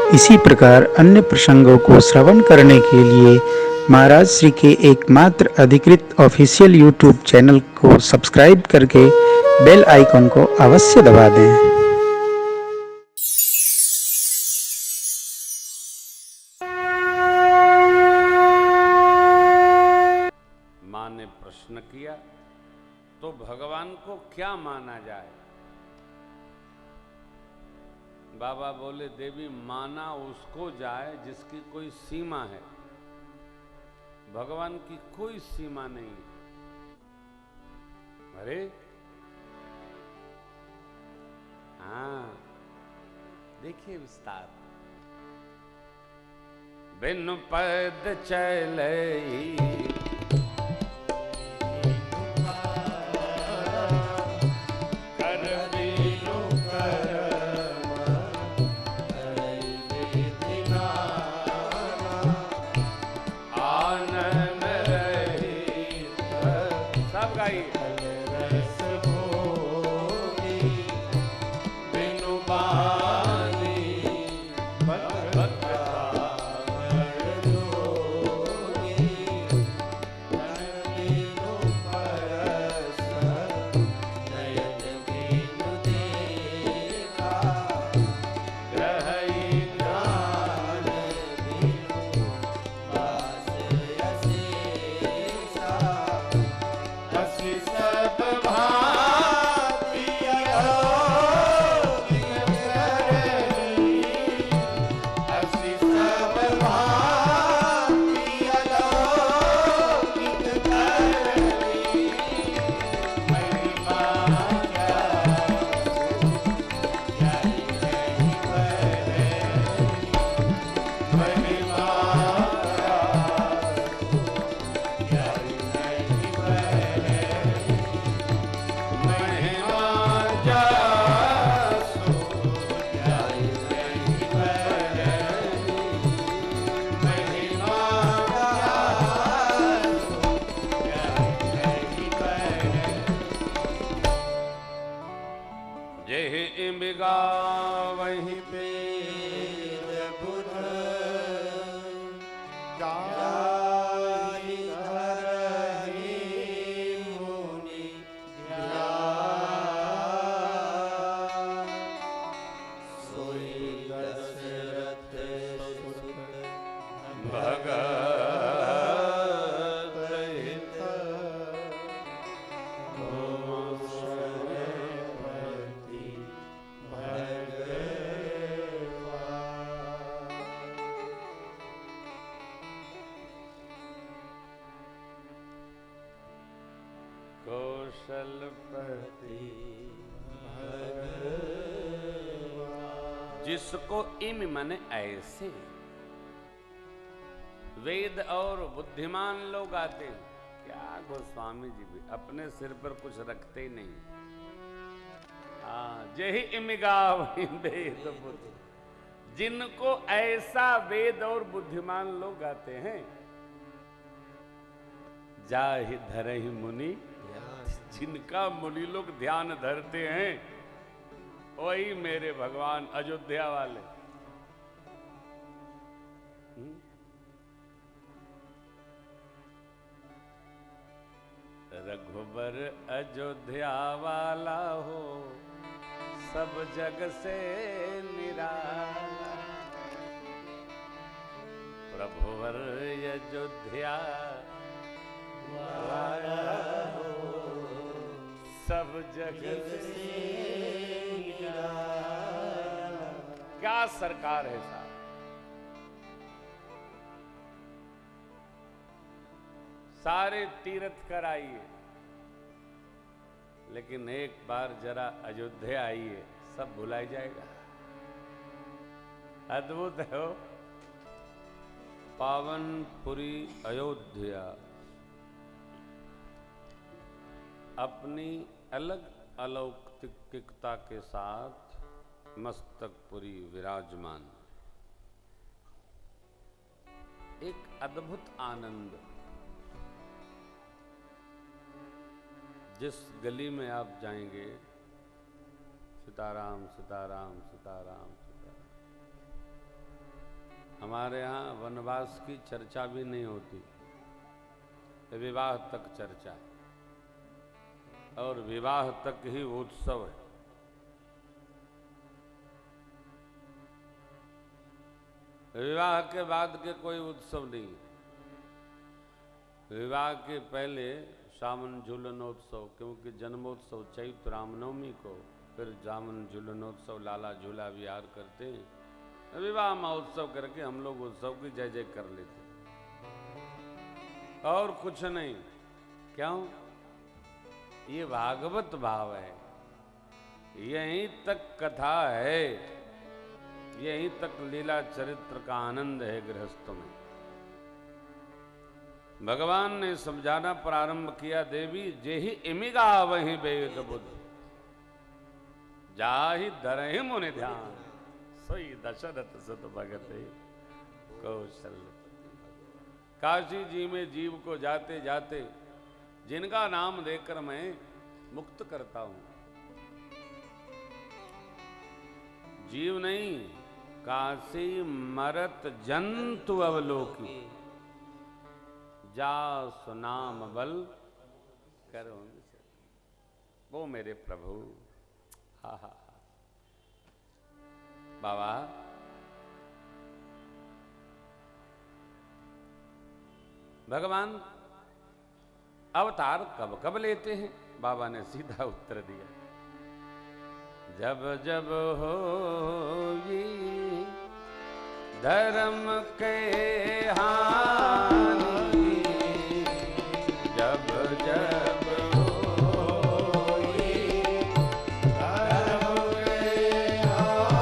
इसी प्रकार अन्य प्रसंगों को श्रवण करने के लिए महाराज श्री के एकमात्र अधिकृत ऑफिशियल यूट्यूब चैनल को सब्सक्राइब करके बेल आइकन को अवश्य दबा दें। माँ ने प्रश्न किया, तो भगवान को क्या माना जाए? बाबा बोले, देवी माना उसको जाए जिसकी कोई सीमा है। भगवान की कोई सीमा नहीं। अरे हाँ, देखिए विस्तार। बिनु पद चले वहीं पे बुध जाहि धरहि मुनि ध्यान, सोई दशरथ सुत भगत हित, कौशलपति भगवान। जिसको इम माने ऐसे वेद और बुद्धिमान लोग आते हैं। क्या गोस्वामी जी भी अपने सिर पर कुछ रखते ही नहीं। जही इमिगा वही वेद बुद्ध। जिनको ऐसा वेद और बुद्धिमान लोग आते हैं, जाहि धरहि मुनि, जिनका मुनि लोग ध्यान धरते हैं, वही मेरे भगवान अयोध्या वाले। रघुबर अयोध्या वाला हो, सब जग से निराला। प्रभुवर अयोध्या वाला हो, सब जग से निराला। क्या सरकार है साहब। सारे तीर्थ कर आइए, लेकिन एक बार जरा अयोध्या आइए, सब भुलाई जाएगा। अद्भुत है हो। पावनपुरी अयोध्या अपनी अलग अलौकिकता के साथ मस्तकपुरी विराजमान। एक अद्भुत आनंद। जिस गली में आप जाएंगे, सीताराम सीताराम सीताराम सीताराम, हमारे यहाँ वनवास की चर्चा भी नहीं होती, विवाह तक चर्चा है और विवाह तक ही उत्सव है। विवाह के बाद के कोई उत्सव नहीं है। विवाह के पहले सावन झूलनोत्सव, क्योंकि जन्मोत्सव चैत्र रामनवमी को, फिर सावन झूलनोत्सव लाला झूला विहार करते हैं। विवाह महोत्सव करके हम लोग उत्सव की जय जय कर लेते और कुछ नहीं। क्यों? ये भागवत भाव है, यहीं तक कथा है, यहीं तक लीला चरित्र का आनंद है गृहस्थों में। भगवान ने समझाना प्रारंभ किया, देवी जेहि इमिगा वही वेद बुद्ध, जाहि धरहि मुनि ध्यान, सोई दशरथ सुत भगत कौशल्य। काशी जी में जीव को जाते जाते जिनका नाम देकर मैं मुक्त करता हूं, जीव नहीं, काशी मरत जंतु अवलोकी, जा सुनाम बल करो। वो मेरे प्रभु, हा हा बाबा, भगवान अवतार कब कब लेते हैं? बाबा ने सीधा उत्तर दिया, जब जब होगी धर्म के हानि, जब जब होगी धर्म के हानि,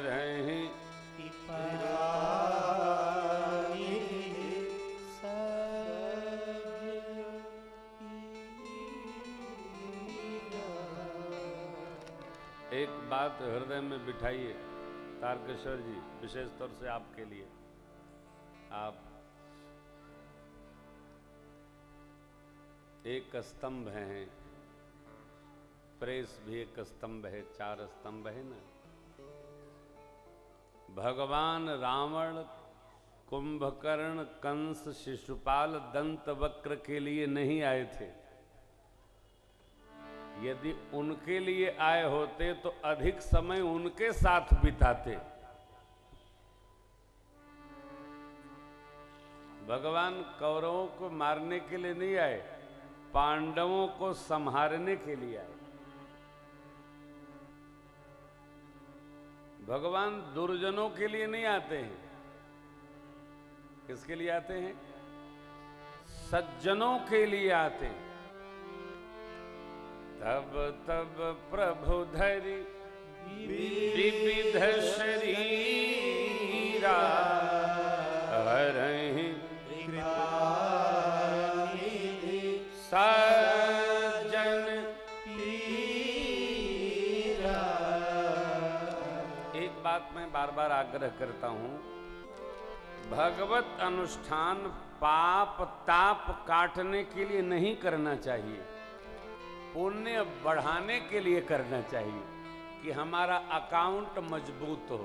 बारही असुर अधर्मी एक बात हृदय में बिठाइए तारकेश्वर जी, विशेष तौर से आपके लिए। आप एक स्तंभ हैं, प्रेस भी एक स्तंभ है, 4 स्तंभ है ना। भगवान रावण, कुंभकर्ण, कंस, शिशुपाल, दंतवक्र के लिए नहीं आए थे। यदि उनके लिए आए होते तो अधिक समय उनके साथ बिताते। भगवान कौरवों को मारने के लिए नहीं आए, पांडवों को संहारने के लिए आए। भगवान दुर्जनों के लिए नहीं आते हैं। किसके लिए आते हैं? सज्जनों के लिए आते हैं। तब तब प्रभु धरि विविध शरीरा, हरहि कृपा बार बार आग्रह करता हूं, भगवत अनुष्ठान पाप ताप काटने के लिए नहीं करना चाहिए, पुण्य बढ़ाने के लिए करना चाहिए कि हमारा अकाउंट मजबूत हो।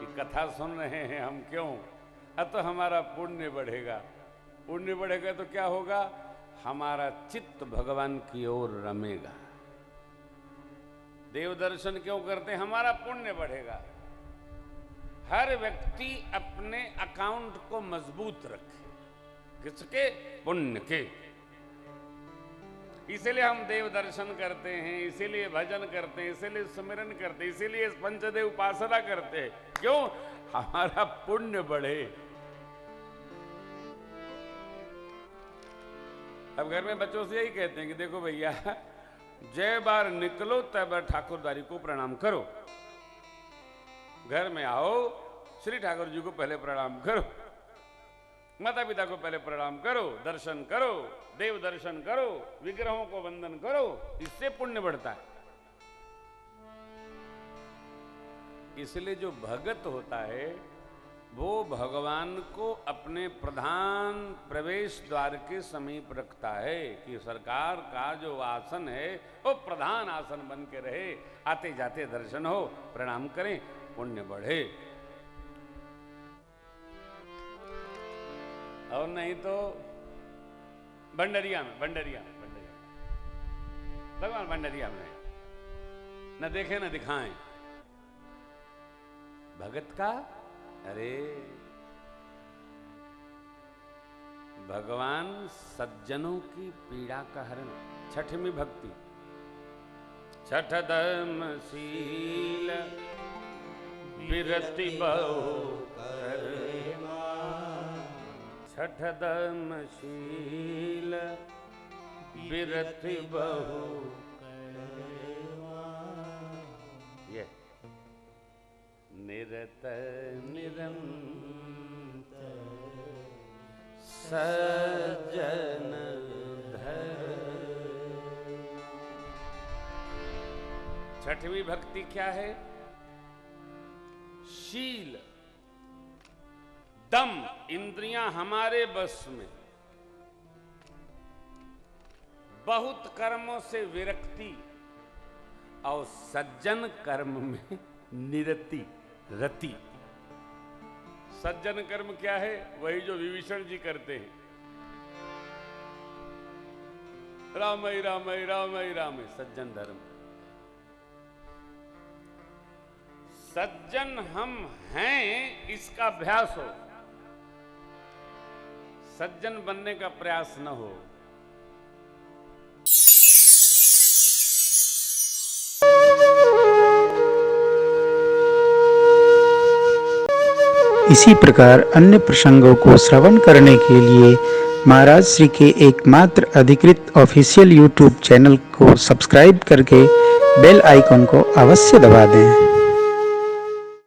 ये कथा सुन रहे हैं हम क्यों? तो हमारा पुण्य बढ़ेगा, पुण्य बढ़ेगा तो क्या होगा? हमारा चित्त भगवान की ओर रमेगा। देव दर्शन क्यों करते हैं? हमारा पुण्य बढ़ेगा। हर व्यक्ति अपने अकाउंट को मजबूत रखे, किसके? पुण्य के। इसीलिए हम देव दर्शन करते हैं, इसीलिए भजन करते हैं, इसीलिए स्मरण करते हैं, इसीलिए पंचदेव उपासना करते हैं। क्यों? हमारा पुण्य बढ़े। अब घर में बच्चों से यही कहते हैं कि देखो भैया, जय बार निकलो तय बार ठाकुरदारी को प्रणाम करो। घर में आओ, श्री ठाकुर जी को पहले प्रणाम करो, माता पिता को पहले प्रणाम करो, दर्शन करो, देव दर्शन करो, विग्रहों को वंदन करो, इससे पुण्य बढ़ता है। इसलिए जो भगत होता है वो भगवान को अपने प्रधान प्रवेश द्वार के समीप रखता है कि सरकार का जो आसन है वो प्रधान आसन बन के रहे, आते जाते दर्शन हो, प्रणाम करें, पुण्य बढ़े। और नहीं तो भंडरिया में भगवान भंडरिया में न देखे न दिखाएं भगत का। अरे भगवान सज्जनों की पीड़ा का हरण। छठवीं भक्ति, छठ धर्मशील विरति बहु करे, छठ धर्मशील विरति बहु ये निरत निरंतर सज्जन धर। छठवीं भक्ति क्या है? शील, दम, इंद्रियां हमारे बस में, बहुत कर्मों से विरक्ति और सज्जन कर्म में निरति रति। सज्जन कर्म क्या है? वही जो विभीषण जी करते हैं, रामय रामय रामय रामय, सज्जन धर्म। सज्जन हम हैं इसका अभ्यास हो, सज्जन बनने का प्रयास न हो। इसी प्रकार अन्य प्रसंगों को श्रवण करने के लिए महाराज श्री के एकमात्र अधिकृत ऑफिशियल यूट्यूब चैनल को सब्सक्राइब करके बेल आइकन को अवश्य दबा दें।